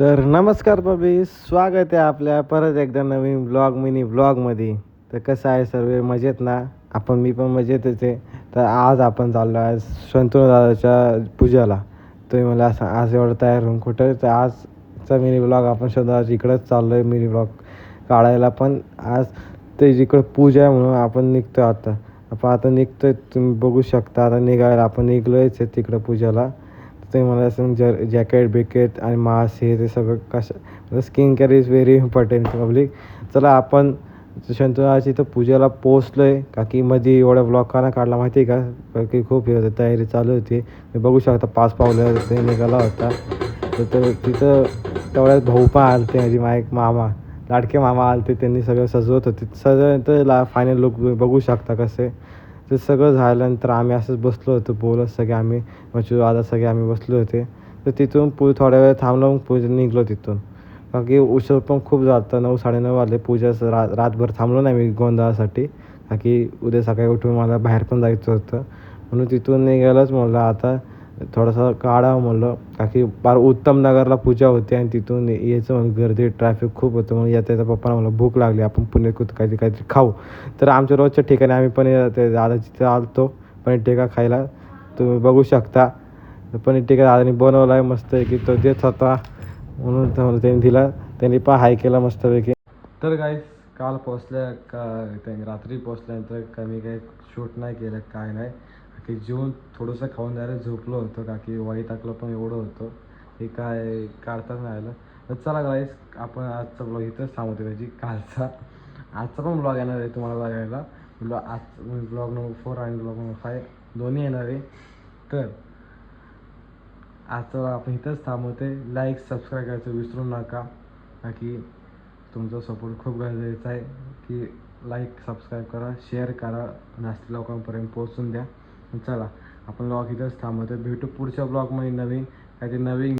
तर नमस्कार बाबी, स्वागत आहे आपल्या परत एकदा नवीन मिनी ब्लॉगमध्ये. तर कसं आहे, सर्व मजेत ना? मी पण मजेतच आहे. तर आज आपण चाललो आहे शंतनू दादाच्या पूजाला. तुम्ही मला असं आज एवढं तयार होऊन कुठं, तर आजचा मिनी ब्लॉग आपण शंतनू इकडंच चाललो आहे मिनी ब्लॉग काढायला. पण आज ते जिकडं पूजा आहे म्हणून आपण निघतो आता. आपण आता निघतो आहे, तुम्ही बघू शकता. आता निघायला आपण निघलोयच आहे तिकडं पूजाला. ते मला असं जॅकेट बिकेट आणि मास्क हे ते सगळं कसं skin care is very important public. चला आपण शंतनूची इथं पूजेला पोहोचलो आहे. का की मध्ये एवढा ब्लॉग का नाही काढला माहिती आहे का? की खूप हे होतं, तयारी चालू होती. मी बघू शकता 5 पावलं ते निघाला होता. तर तिथं तेवढ्यात भाऊ पण आले ते, म्हणजे माझे एक मामा, लाडके मामा आले ते. त्यांनी सगळं सजवत होते. सगळं फायनल लुक बघू शकता कसे. ते सगळं झाल्यानंतर आम्ही असंच बसलो होतो बोलत सगळे आम्ही, दादा सगळे आम्ही बसलो होते. तर तिथून थोड्या वेळ थांबलो, मग निघलो तिथून. कारण की उशीर पण खूप झाला, 9 9:30 वाजले. पूजाचं रातभर थांबलो नाही मी गोंधळासाठी, कारण की उद्या सकाळी उठून मला बाहेर पण जायचं होतं. म्हणून तिथून निघायलाच म्हणलं आता थोडंसं काढावं म्हणलं, का की फार उत्तम नगरला पूजा होती आणि तिथून यायचं म्हणून गर्दी ट्रॅफिक खूप होतं. म्हणून येता येता पप्पाला म्हणलं भूक लागली, आपण पुण्यात काहीतरी खाऊ. तर आमच्या रोजच्या ठिकाणी आम्ही पण ते दादा तिथे आलतो पनीर टिक्का खायला. तुम्ही बघू शकता पनीर टिक्का दादानी बनवला आहे मस्त आहे की, तो देत होता म्हणून त्यांनी दिला. त्यांनी पण हाय केला मस्तपैकी. तर गाईस काल पोचल्या का रात्री पोचल्यानंतर कमी काही शूट नाही केलं, काय नाही की जेवून थोडंसं खाऊन जायला झोपलो होतो, का की वाई टाकलं पण एवढं होतं हे काय काढताच नाही आलं. तर चला गाईस, आपण आजचा ब्लॉग इथंच थांबवतो. म्हणजे आजचा पण ब्लॉग येणार आहे तुम्हाला बघायला. ब्लॉग नंबर 4 आणि ब्लॉग नंबर 5 दोन्ही येणार आहे. तर आजचं आपण इथंच थांबवते. लाईक सबस्क्राईब करायचं विसरू नका, की तुमचा सपोर्ट खूप गरजेचा आहे. की लाईक सबस्क्राईब करा, शेअर करा, जास्त लोकांपर्यंत पोहोचून द्या. चला आपण ब्लॉग इथंच थांबवतो. भेटू पुढच्या ब्लॉगमध्ये नवीन काहीतरी नवीन